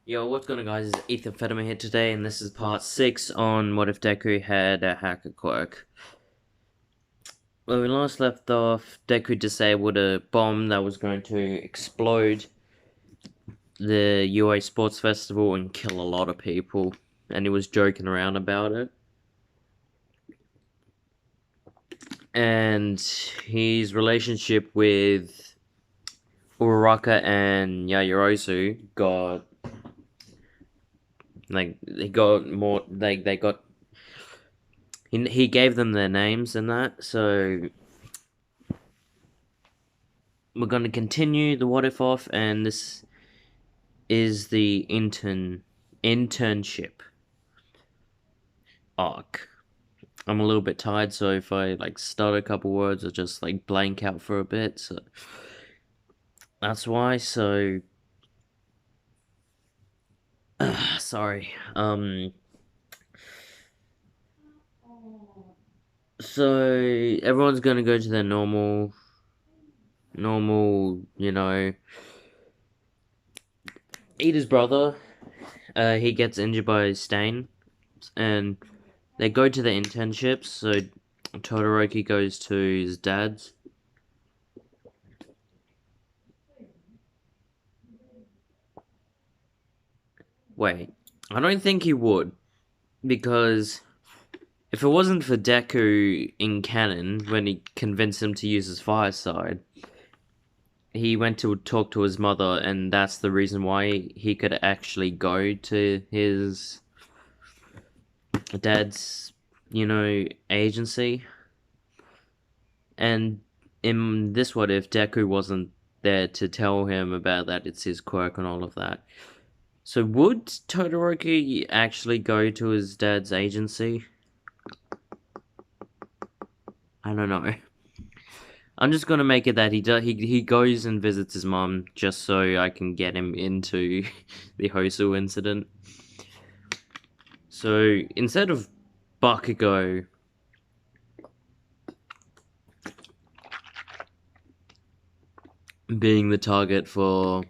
Yo, what's going on, guys? It's Ethan Fedema here today, and this is part 6 on what if Deku had a hacker quirk. When we last left off, Deku disabled a bomb that was going to explode the UA Sports Festival and kill a lot of people, and he was joking around about it. And his relationship with Uraraka and Yaoyorozu got they got he gave them their names and that, so we're going to continue the what if off, and this is the internship arc. I'm a little bit tired, so if I start a couple words or just blank out for a bit, so that's why. So sorry. So everyone's gonna go to their normal, eat his brother. He gets injured by Stain, and they go to the internships. So Todoroki goes to his dad's. Wait, I don't think he would, because if it wasn't for Deku in canon, when he convinced him to use his fire side, he went to talk to his mother, and that's the reason why he could actually go to his dad's, agency. And in this what if, Deku wasn't there to tell him about that it's his quirk and all of that. So would Todoroki actually go to his dad's agency? I don't know. I'm just gonna make it that he goes and visits his mom just so I can get him into the Hosu incident. So instead of Bakugo being the target for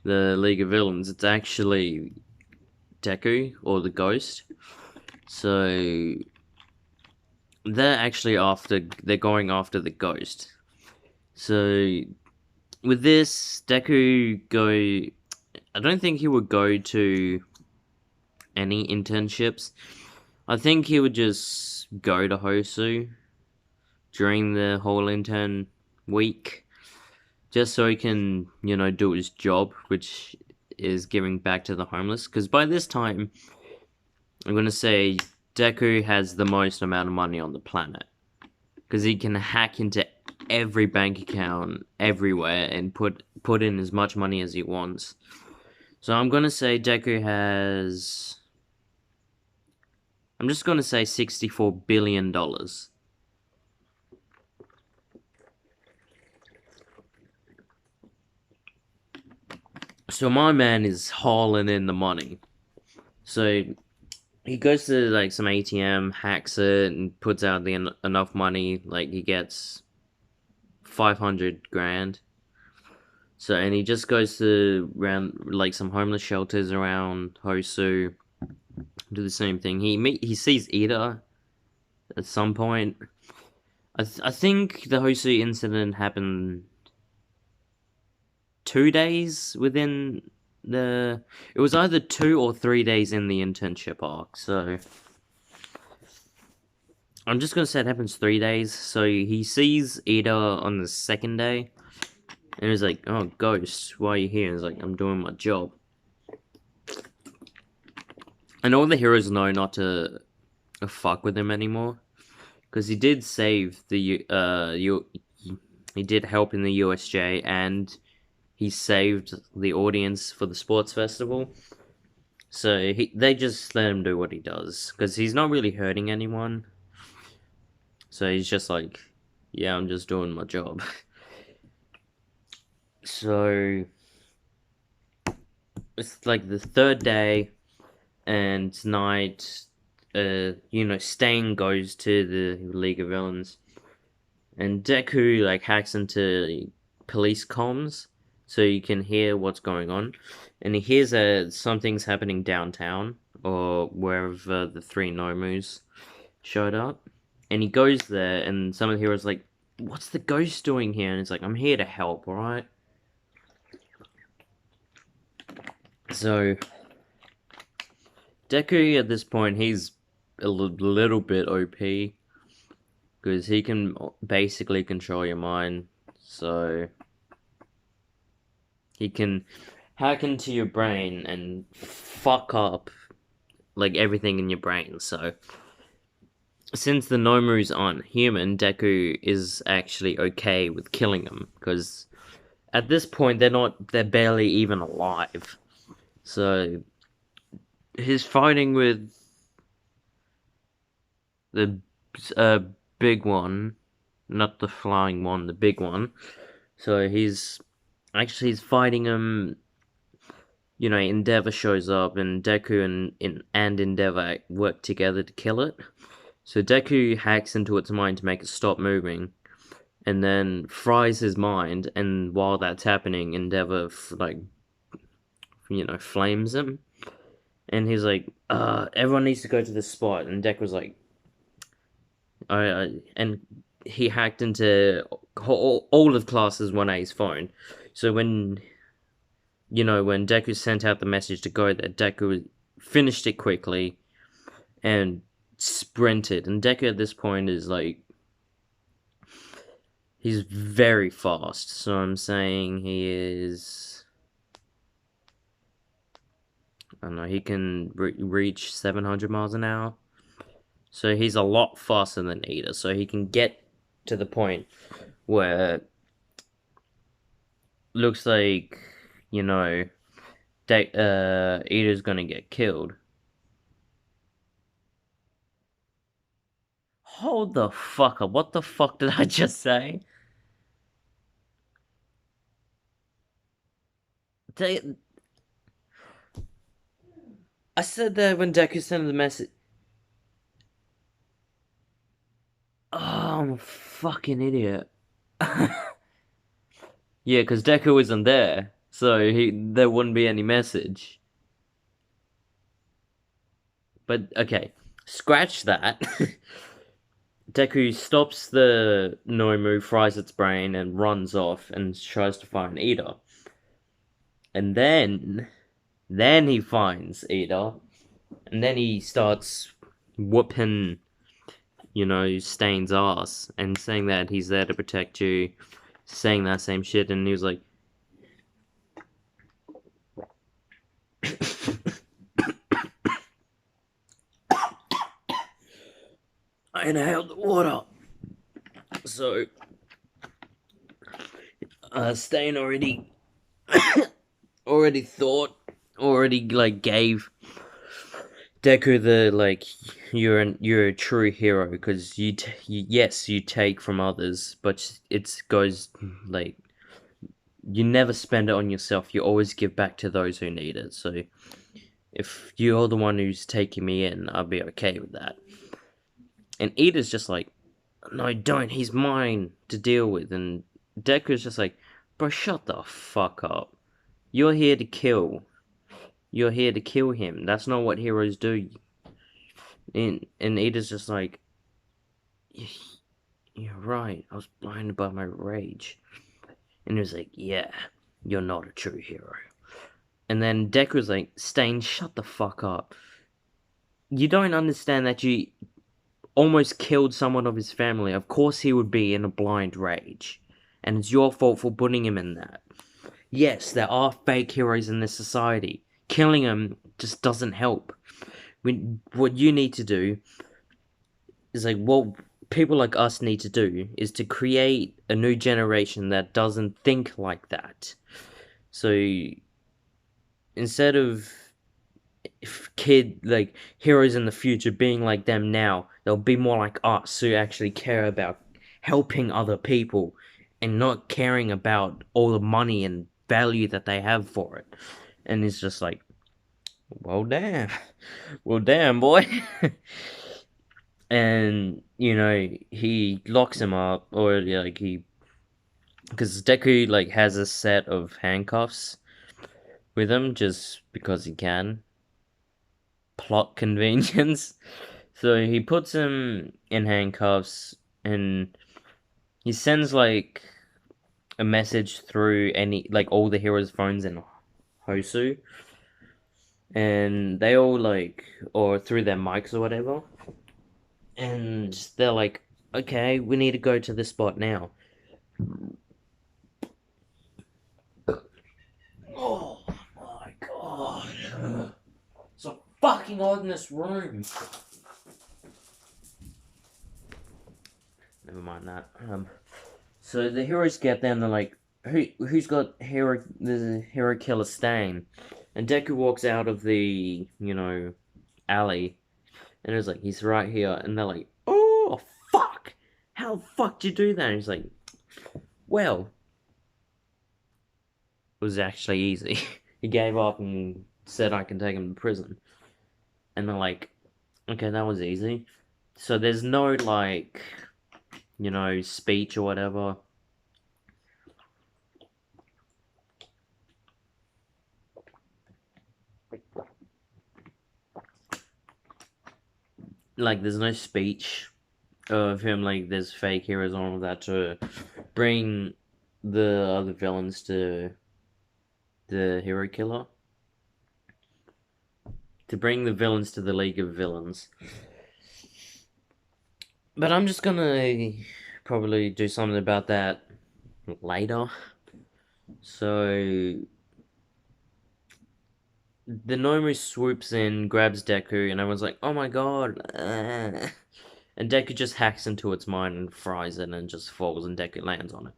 the League of Villains, it's actually Deku or the Ghost. So they're going after the Ghost. So with this, I don't think he would go to any internships. I think he would just go to Hosu during the whole intern week, just so he can, do his job, which is giving back to the homeless. Because by this time, I'm gonna say Deku has the most amount of money on the planet, because he can hack into every bank account everywhere and put in as much money as he wants. So I'm gonna say Deku has. I'm just gonna say $64 billion. So my man is hauling in the money. So he goes to some ATM, hacks it, and puts out enough money. He gets 500 grand. So, and he just goes to around some homeless shelters around Hosu, do the same thing. He sees Ida at some point. I think the Hosu incident happened 2 days within the. It was either 2 or 3 days in the internship arc. So I'm just gonna say it happens 3 days. So he sees Ida on the second day, and he's like, "Oh, Ghost, why are you here?" And he's like, "I'm doing my job." And all the heroes know not to fuck with him anymore, because he did save he did help in the USJ, and he saved the audience for the sports festival. So they just let him do what he does, because he's not really hurting anyone. So he's just like, yeah, I'm just doing my job. So it's like the third day, and tonight, Stain goes to the League of Villains, and Deku hacks into police comms, so you can hear what's going on. And he hears that something's happening downtown or wherever the three Nomus showed up. And he goes there, and some of the heroes like, "What's the ghost doing here?" And he's like, "I'm here to help, alright?" So, Deku at this point, he's a little bit OP because he can basically control your mind. So, he can hack into your brain and fuck up like everything in your brain. So, since the Nomus aren't human, Deku is actually okay with killing them because at this point they're barely even alive. So he's fighting with the big one, not the flying one, the big one. So he's fighting him. You know, Endeavor shows up, and Deku and Endeavor work together to kill it. So Deku hacks into its mind to make it stop moving, and then fries his mind. And while that's happening, Endeavor flames him, and he's like, everyone needs to go to this spot. And Deku's like, and he hacked into all of Class's 1A's phone. So when Deku sent out the message to go there, Deku finished it quickly and sprinted. And Deku at this point is like, he's very fast. So I'm saying he is, I don't know, he can reach 700 miles an hour. So he's a lot faster than Ida. So he can get to the point where looks like, Ida's gonna get killed. Hold the fuck up. What the fuck did I just say? I said that when Deku sent the message. Oh, I'm a fucking idiot. Yeah, because Deku isn't there, so there wouldn't be any message. But okay, scratch that. Deku stops the Nomu, fries its brain, and runs off and tries to find Ida. And then he finds Ida, and then he starts whooping, Stain's ass and saying that he's there to protect you, saying that same shit, and he was like, I inhaled the water. So, Stain already gave Deku the you're a true hero because yes you take from others, but it goes like you never spend it on yourself. You always give back to those who need it. So if you're the one who's taking me in, I'll be okay with that. And Ida's just like, no, don't. He's mine to deal with. And Deku's just like, bro, shut the fuck up. You're here to kill. You're here to kill him. That's not what heroes do. And Ida's just like, you're right. I was blinded by my rage. And he was like, yeah, you're not a true hero. And then Deku's like, Stain, shut the fuck up. You don't understand that you almost killed someone of his family. Of course he would be in a blind rage. And it's your fault for putting him in that. Yes, there are fake heroes in this society. Killing them just doesn't help. What you need to do is what people like us need to do is to create a new generation that doesn't think like that. So instead of heroes in the future being like them now, they'll be more like us who actually care about helping other people and not caring about all the money and value that they have for it. And it's just like, well damn boy. And he locks him up, or he because Deku like has a set of handcuffs with him just because he can. Plot convenience. So he puts him in handcuffs and he sends like a message through all the heroes' phones in Hosu, and they all or through their mics or whatever, and they're like, okay, we need to go to this spot now. Oh my god. So fucking hot in this room. Never mind that. So the heroes get there and they're like, who's got the hero killer stain? And Deku walks out of the, alley and it's like, he's right here. And they're like, oh, fuck! How the fuck did you do that? And he's like, well, it was actually easy. He gave up and said I can take him to prison. And they're like, okay, that was easy. So there's no, speech or whatever. There's no speech of him, there's fake heroes and all of that to bring the other villains to the hero killer. To bring the villains to the League of Villains. But I'm just gonna probably do something about that later. So the Nomu swoops in, grabs Deku, and everyone's like, oh my god. And Deku just hacks into its mind and fries it and just falls and Deku lands on it.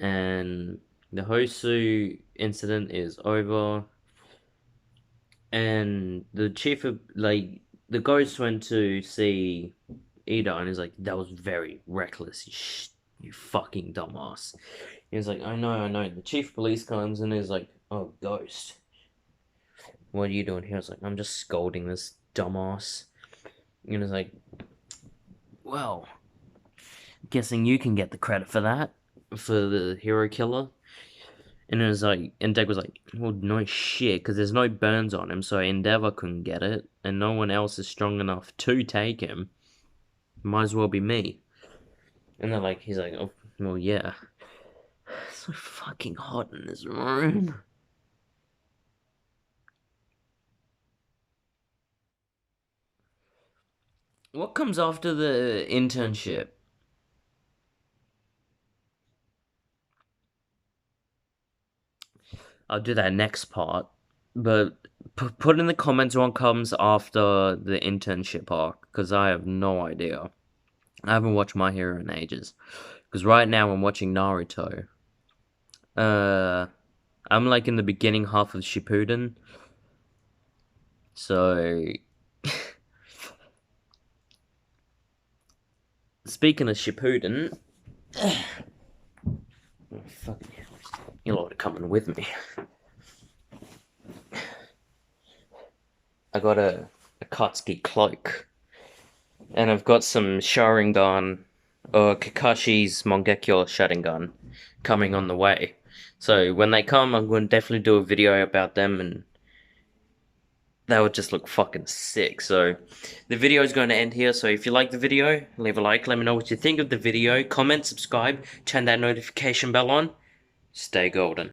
And the Hosu incident is over. And the chief of, the ghost went to see Ida and he's like, that was very reckless, you fucking dumbass. He was like, I know. The chief of police comes and is like, oh, Ghost, what are you doing here? I was like, I'm just scolding this dumbass. And he's like, well, guessing you can get the credit for that, for the hero killer. And it was like, and Deck was like, well, no shit, because there's no burns on him, so Endeavor couldn't get it, and no one else is strong enough to take him. Might as well be me. And then he's like, oh, well, yeah. It's so fucking hot in this room. What comes after the internship? I'll do that next part. But put in the comments what comes after the internship arc, because I have no idea. I haven't watched My Hero in ages. Because right now I'm watching Naruto. I'm in the beginning half of Shippuden. So... Speaking of Shippuden... Oh, fuck. You're all coming with me. I got a Akatsuki cloak. And I've got some Sharingan, or Kakashi's Mangekyo Sharingan, coming on the way. So when they come, I'm going to definitely do a video about them, and that would just look fucking sick. So the video is going to end here. So if you like the video, leave a like, let me know what you think of the video, comment, subscribe, turn that notification bell on. Stay golden.